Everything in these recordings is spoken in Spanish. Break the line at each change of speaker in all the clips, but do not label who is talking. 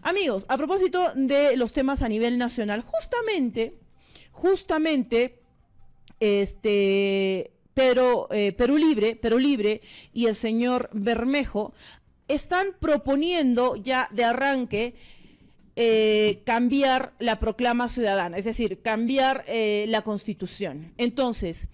Amigos, a propósito de los temas a nivel nacional, justamente, Perú Libre y el señor Bermejo están proponiendo ya de arranque cambiar la proclama ciudadana, es decir, cambiar la Constitución. Entonces,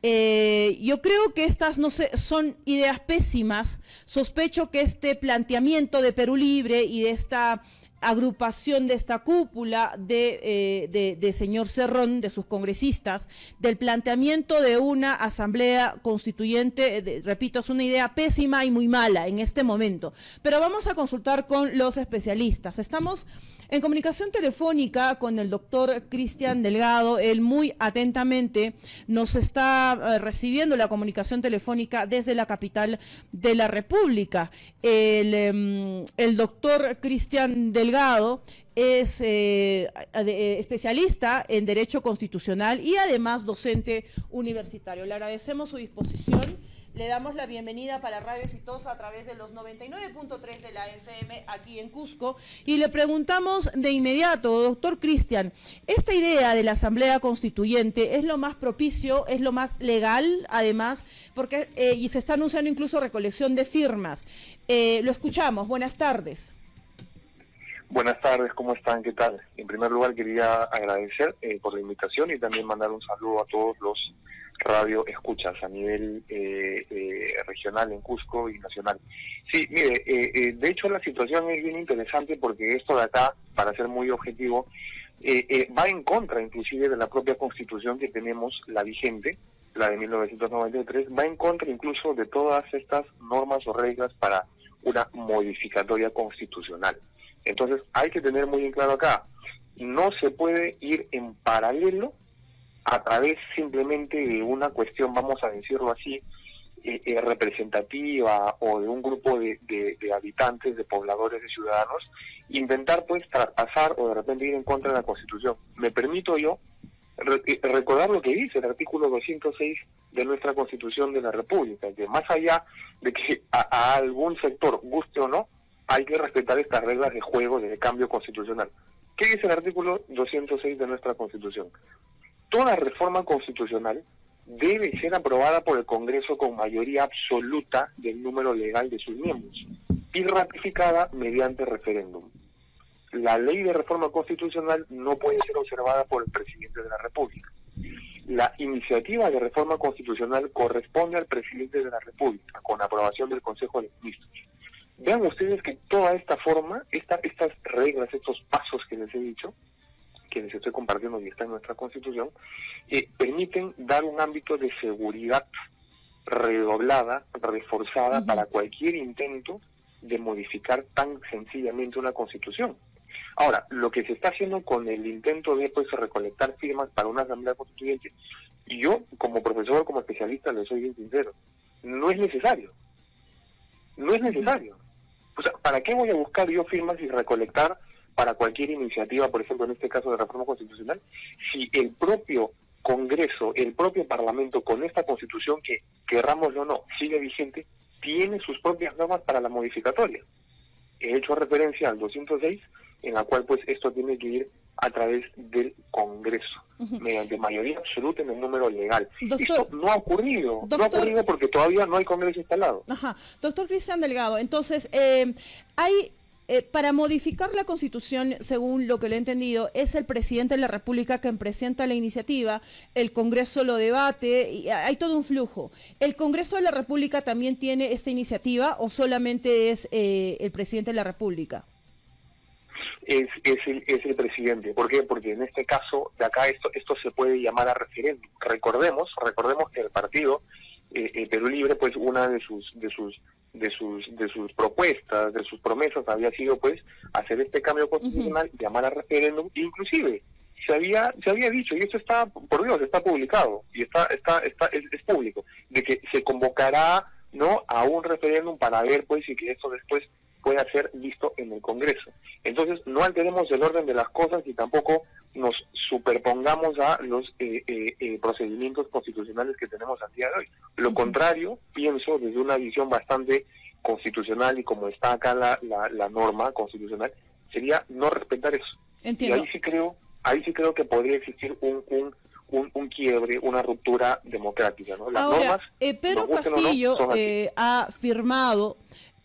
yo creo que estas no sé, son ideas pésimas. Sospecho que este planteamiento de Perú Libre y de esta agrupación, de esta cúpula de señor Cerrón, de sus congresistas, del planteamiento de una asamblea constituyente, repito, es una idea pésima y muy mala en este momento. Pero vamos a consultar con los especialistas. Estamos en comunicación telefónica con el doctor Cristian Delgado. Él muy atentamente nos está recibiendo la comunicación telefónica desde la capital de la República. El doctor Cristian Delgado es especialista en Derecho Constitucional y además docente universitario. Le agradecemos su disposición. Le damos la bienvenida para Radio Exitosa a través de los 99.3 de la FM aquí en Cusco y le preguntamos de inmediato, doctor Cristian, ¿esta idea de la Asamblea Constituyente es lo más propicio, es lo más legal además? Porque y se está anunciando incluso recolección de firmas. Lo escuchamos, buenas tardes.
Buenas tardes, ¿cómo están? ¿Qué tal? En primer lugar quería agradecer por la invitación y también mandar un saludo a todos los radio escuchas a nivel regional en Cusco y nacional. Sí, mire, de hecho la situación es bien interesante porque esto de acá, para ser muy objetivo, va en contra inclusive de la propia Constitución que tenemos, la vigente, la de 1993, va en contra incluso de todas estas normas o reglas para una modificatoria constitucional. Entonces hay que tener muy en claro acá, no se puede ir en paralelo a través simplemente de una cuestión, vamos a decirlo así, representativa o de un grupo de habitantes, de pobladores, de ciudadanos, intentar pues traspasar o de repente ir en contra de la Constitución. Me permito yo recordar lo que dice el artículo 206 de nuestra Constitución de la República, que más allá de que a algún sector guste o no, hay que respetar estas reglas de juego de cambio constitucional. ¿Qué dice el artículo 206 de nuestra Constitución? Toda reforma constitucional debe ser aprobada por el Congreso con mayoría absoluta del número legal de sus miembros y ratificada mediante referéndum. La ley de reforma constitucional no puede ser observada por el presidente de la República. La iniciativa de reforma constitucional corresponde al presidente de la República, con aprobación del Consejo de Ministros. Vean ustedes que toda esta forma, estas reglas, estos pasos que les he dicho, que les estoy compartiendo y está en nuestra Constitución, permiten dar un ámbito de seguridad redoblada, reforzada para cualquier intento de modificar tan sencillamente una Constitución. Ahora, lo que se está haciendo con el intento de pues recolectar firmas para una Asamblea Constituyente, yo como profesor, como especialista, le soy bien sincero, no es necesario. No es necesario. O sea, ¿para qué voy a buscar yo firmas y recolectar para cualquier iniciativa, por ejemplo, en este caso de reforma constitucional, si el propio Congreso, el propio Parlamento, con esta Constitución que, querramos o no, sigue vigente, tiene sus propias normas para la modificatoria? He hecho referencia al 206, en la cual pues esto tiene que ir a través del Congreso, mediante mayoría absoluta en el número legal.
Doctor,
esto no ha ocurrido, no ha ocurrido porque todavía no hay Congreso instalado.
Doctor Cristian Delgado, entonces, hay... para modificar la Constitución, según lo que le he entendido, es el presidente de la República quien presenta la iniciativa, el Congreso lo debate, y hay todo un flujo. ¿El Congreso de la República también tiene esta iniciativa o solamente es el presidente de la República?
Es el presidente. ¿Por qué? Porque en este caso, de acá esto se puede llamar a referéndum. Recordemos que el partido Perú Libre, pues una de sus propuestas, de sus promesas había sido pues hacer este cambio constitucional, llamar a referéndum, inclusive se había dicho, y esto está, por Dios, está publicado y es público, de que se convocará no a un referéndum para ver pues si que esto después pueda ser visto en el Congreso. Entonces no alteremos el orden de las cosas y tampoco nos superpongamos a los procedimientos constitucionales que tenemos al día de hoy. Lo contrario, pienso desde una visión bastante constitucional y como está acá la norma constitucional, sería no respetar eso.
Entiendo.
Y ahí sí creo que podría existir un quiebre, una ruptura democrática, ¿no? Las
Ahora,
normas,
Pedro
nos gusten o no,
Castillo
son así.
ha firmado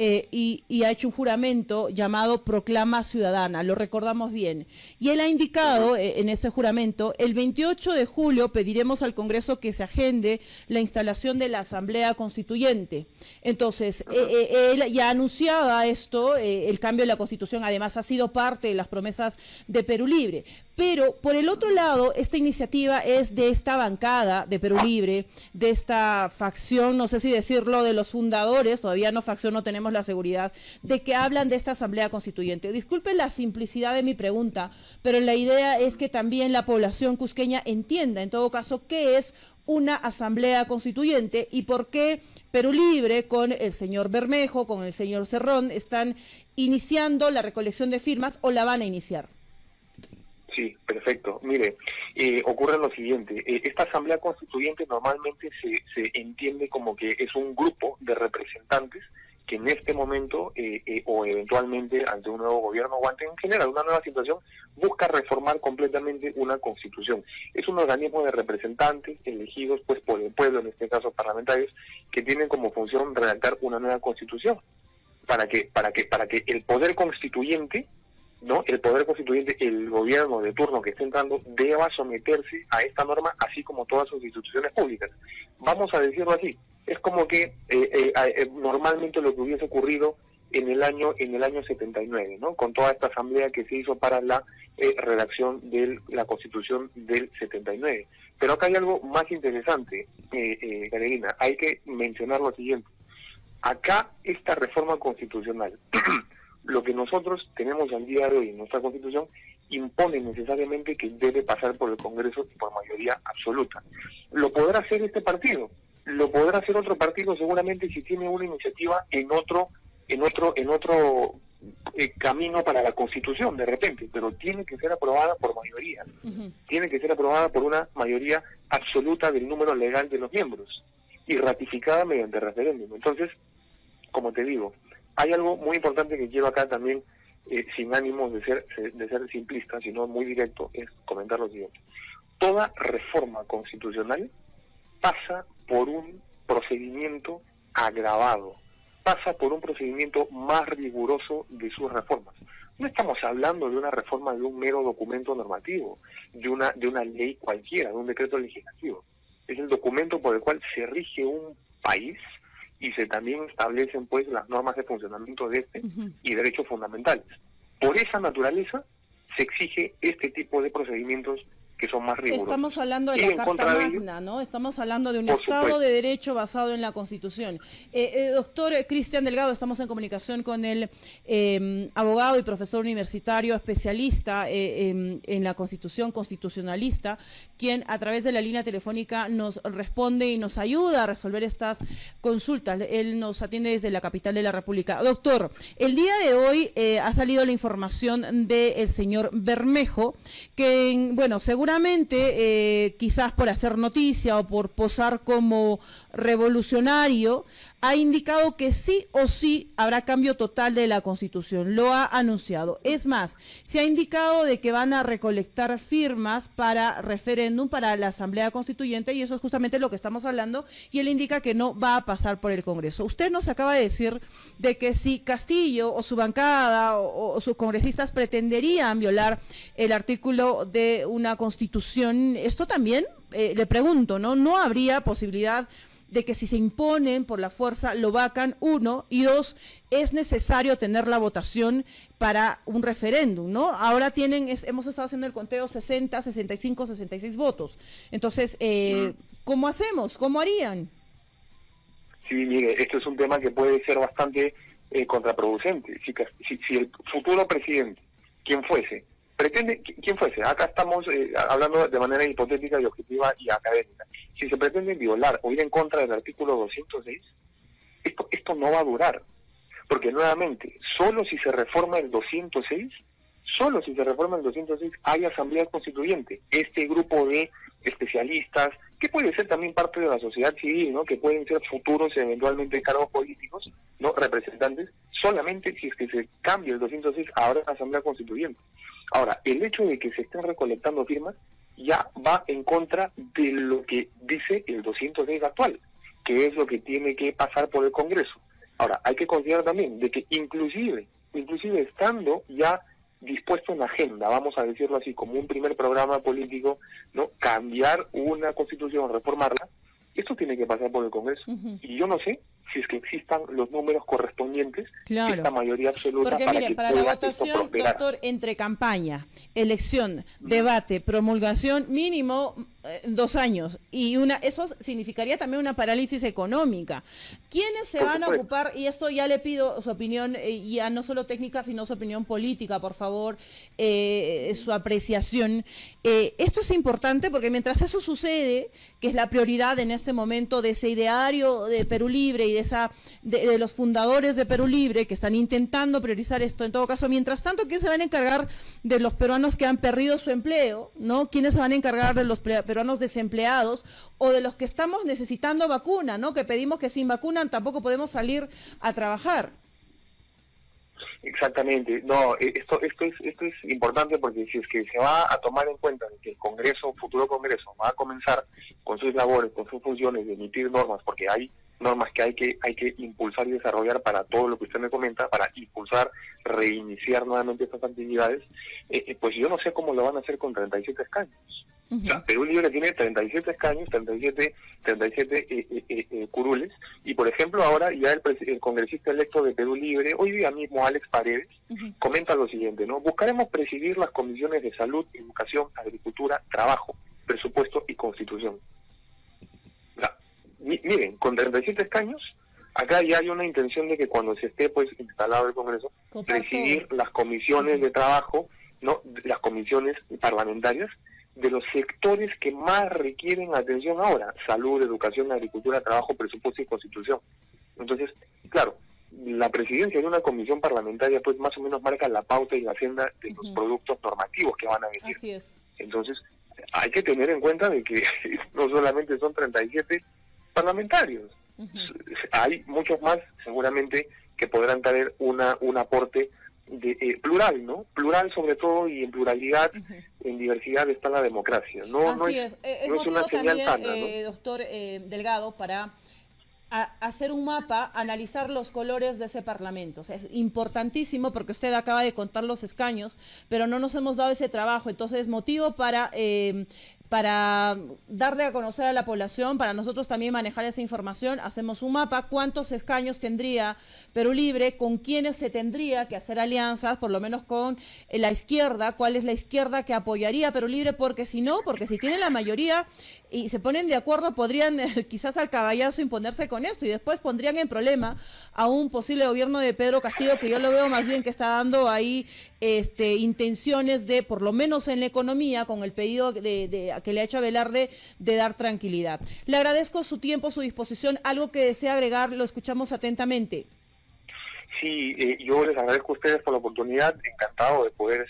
y ha hecho un juramento llamado Proclama Ciudadana, lo recordamos bien. Y él ha indicado en ese juramento, el 28 de julio pediremos al Congreso que se agende la instalación de la Asamblea Constituyente. Entonces, él ya anunciaba esto, el cambio de la Constitución, además ha sido parte de las promesas de Perú Libre. Pero, por el otro lado, esta iniciativa es de esta bancada de Perú Libre, de esta facción, no sé si decirlo, de los fundadores, todavía no facción, no tenemos la seguridad, de que hablan de esta Asamblea Constituyente. Disculpen la simplicidad de mi pregunta, pero la idea es que también la población cusqueña entienda, en todo caso, qué es una Asamblea Constituyente y por qué Perú Libre, con el señor Bermejo, con el señor Cerrón, están iniciando la recolección de firmas o la van a iniciar.
Sí, perfecto. Mire, ocurre lo siguiente. Esta Asamblea Constituyente normalmente se entiende como que es un grupo de representantes que en este momento o eventualmente ante un nuevo gobierno o ante en general una nueva situación busca reformar completamente una constitución. Es un organismo de representantes elegidos pues por el pueblo, en este caso parlamentarios, que tienen como función redactar una nueva constitución para que el poder constituyente, ¿no? El poder constituyente, el gobierno de turno que esté entrando, deba someterse a esta norma, así como todas sus instituciones públicas. Vamos a decirlo así, es como que normalmente lo que hubiese ocurrido en el año 79, ¿no? Con toda esta asamblea que se hizo para la redacción de la Constitución del 79. Pero acá hay algo más interesante, Carolina, hay que mencionar lo siguiente. Acá esta reforma constitucional lo que nosotros tenemos al día de hoy en nuestra Constitución impone necesariamente que debe pasar por el Congreso y por mayoría absoluta. ¿Lo podrá hacer este partido? ¿Lo podrá hacer otro partido seguramente si tiene una iniciativa en otro camino para la Constitución de repente? Pero tiene que ser aprobada por mayoría. Tiene que ser aprobada por una mayoría absoluta del número legal de los miembros y ratificada mediante referéndum. Entonces, como te digo, hay algo muy importante que quiero acá también, sin ánimos de ser simplista, sino muy directo, es comentar lo siguiente. Toda reforma constitucional pasa por un procedimiento agravado, pasa por un procedimiento más riguroso de sus reformas. No estamos hablando de una reforma de un mero documento normativo, de una ley cualquiera, de un decreto legislativo. Es el documento por el cual se rige un país y se también establecen pues las normas de funcionamiento de este y derechos fundamentales. Por esa naturaleza se exige este tipo de procedimientos que son más rigurosos.
Estamos hablando de la Carta Magna, ¿no? Estamos hablando de un Estado de Derecho basado en la Constitución. Doctor Cristian Delgado, estamos en comunicación con el abogado y profesor universitario especialista en la Constitución, constitucionalista, quien a través de la línea telefónica nos responde y nos ayuda a resolver estas consultas. Él nos atiende desde la capital de la República. Doctor, el día de hoy ha salido la información del señor Bermejo, que, bueno, seguramente quizás por hacer noticia o por posar como revolucionario, ha indicado que sí o sí habrá cambio total de la Constitución, lo ha anunciado. Es más, se ha indicado de que van a recolectar firmas para referéndum para la Asamblea Constituyente y eso es justamente lo que estamos hablando y él indica que no va a pasar por el Congreso. Usted nos acaba de decir de que si Castillo o su bancada o sus congresistas pretenderían violar el artículo de una Constitución, esto también, le pregunto, ¿no habría posibilidad de que si se imponen por la fuerza lo vacan, 1, y 2, es necesario tener la votación para un referéndum, ¿no? Ahora hemos estado haciendo el conteo 60, 65, 66 votos. Entonces, ¿cómo hacemos? ¿Cómo harían?
Sí, mire, esto es un tema que puede ser bastante contraproducente. Si el futuro presidente, quien fuese, acá estamos hablando de manera hipotética y objetiva y académica, si se pretende violar o ir en contra del artículo 206, esto no va a durar, porque nuevamente, solo si se reforma el 206, hay asamblea constituyente. Este grupo de especialistas, que puede ser también parte de la sociedad civil, ¿no? Que pueden ser futuros eventualmente cargos políticos, ¿no? Representantes, solamente si es que se cambia el 206 habrá una asamblea constituyente. Ahora, el hecho de que se estén recolectando firmas ya va en contra de lo que dice el 206 actual, que es lo que tiene que pasar por el Congreso. Ahora, hay que considerar también de que inclusive estando ya dispuesto en la agenda, vamos a decirlo así, como un primer programa político, ¿no? Cambiar una constitución, reformarla, esto tiene que pasar por el Congreso. Y yo no sé si es que existan los números correspondientes, esta mayoría absoluta,
porque,
para
mire,
que
para
pueda
la votación,
esto prosperar.
doctor, entre campaña, elección, debate, promulgación, mínimo 2 años, y eso significaría también una parálisis económica. ¿Quiénes se van a ocupar? Y esto ya le pido su opinión, ya no solo técnica, sino su opinión política, por favor, su apreciación. Esto es importante porque mientras eso sucede, que es la prioridad en este momento de ese ideario de Perú Libre y de los fundadores de Perú Libre que están intentando priorizar esto, en todo caso, mientras tanto, ¿quiénes se van a encargar de los peruanos que han perdido su empleo? ¿No? ¿Quiénes se van a encargar de los peruanos desempleados o de los que estamos necesitando vacuna, ¿no? Que pedimos que sin vacuna tampoco podemos salir a trabajar.
Exactamente. No, esto es importante porque si es que se va a tomar en cuenta que el Congreso, futuro Congreso, va a comenzar con sus labores, con sus funciones de emitir normas, porque hay normas que hay que impulsar y desarrollar para todo lo que usted me comenta, para impulsar, reiniciar nuevamente estas actividades, pues yo no sé cómo lo van a hacer con 37 escaños. O sea, Perú Libre tiene 37 escaños, 37 curules, y por ejemplo ahora ya el congresista electo de Perú Libre, hoy día mismo Alex Paredes, comenta lo siguiente, ¿no? Buscaremos presidir las comisiones de salud, educación, agricultura, trabajo, presupuesto y constitución. O sea, miren, con 37 escaños, acá ya hay una intención de que cuando se esté pues instalado el Congreso, presidir las comisiones de trabajo, ¿no? Las comisiones parlamentarias, de los sectores que más requieren atención ahora: salud, educación, agricultura, trabajo, presupuesto y constitución. Entonces, claro, la presidencia de una comisión parlamentaria pues más o menos marca la pauta y la senda de los productos normativos que van a venir.
Así es.
Entonces, hay que tener en cuenta de que no solamente son 37 parlamentarios, hay muchos más seguramente que podrán traer un aporte plural, ¿no? Plural sobre todo, y en pluralidad, en diversidad está la democracia. No es una señal
también,
sana, ¿no?
Doctor Delgado, para hacer un mapa, analizar los colores de ese Parlamento. O sea, es importantísimo porque usted acaba de contar los escaños, pero no nos hemos dado ese trabajo. Entonces, motivo para darle a conocer a la población, para nosotros también manejar esa información. Hacemos un mapa: cuántos escaños tendría Perú Libre, con quiénes se tendría que hacer alianzas, por lo menos con la izquierda, cuál es la izquierda que apoyaría a Perú Libre, porque si tienen la mayoría y se ponen de acuerdo, podrían quizás al caballazo imponerse con esto, y después pondrían en problema a un posible gobierno de Pedro Castillo, que yo lo veo más bien que está dando ahí intenciones de, por lo menos en la economía, con el pedido que le ha hecho a Velarde, de dar tranquilidad. Le agradezco su tiempo, su disposición. Algo que desea agregar, lo escuchamos atentamente.
Sí, yo les agradezco a ustedes por la oportunidad, encantado de poder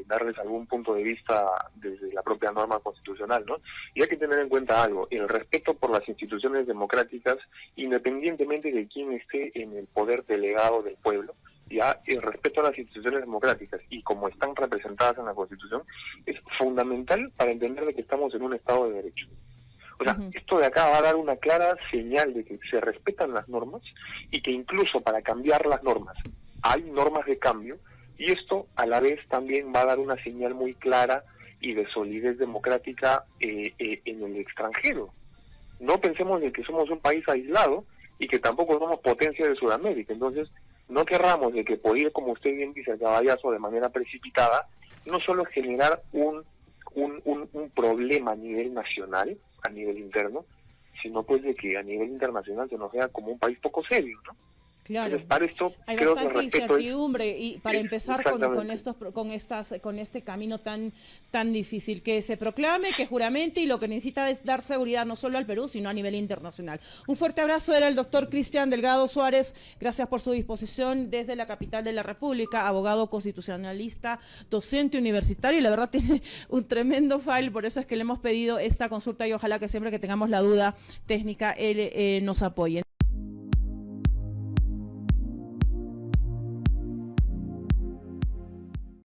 darles algún punto de vista desde la propia norma constitucional, ¿no? Y hay que tener en cuenta algo: el respeto por las instituciones democráticas, independientemente de quién esté en el poder delegado del pueblo, ya el respeto a las instituciones democráticas y como están representadas en la Constitución es fundamental para entender de que estamos en un Estado de Derecho. O sea, esto de acá va a dar una clara señal de que se respetan las normas y que incluso para cambiar las normas hay normas de cambio, y esto a la vez también va a dar una señal muy clara y de solidez democrática en el extranjero. No pensemos de que somos un país aislado y que tampoco somos potencia de Sudamérica. Entonces, no querramos de que por ir, como usted bien dice, al caballazo de manera precipitada, no solo generar un problema a nivel nacional, a nivel interno, sino pues de que a nivel internacional se nos vea como un país poco serio, ¿no?
Claro.
Entonces, para esto
hay
creo
bastante
que
incertidumbre y para empezar con este camino tan difícil, que se proclame, que juramente, y lo que necesita es dar seguridad no solo al Perú, sino a nivel internacional. Un fuerte abrazo. Era el doctor Cristian Delgado Suárez. Gracias por su disposición desde la capital de la República, abogado constitucionalista, docente universitario, y la verdad tiene un tremendo file, por eso es que le hemos pedido esta consulta, y ojalá que siempre que tengamos la duda técnica él nos apoye.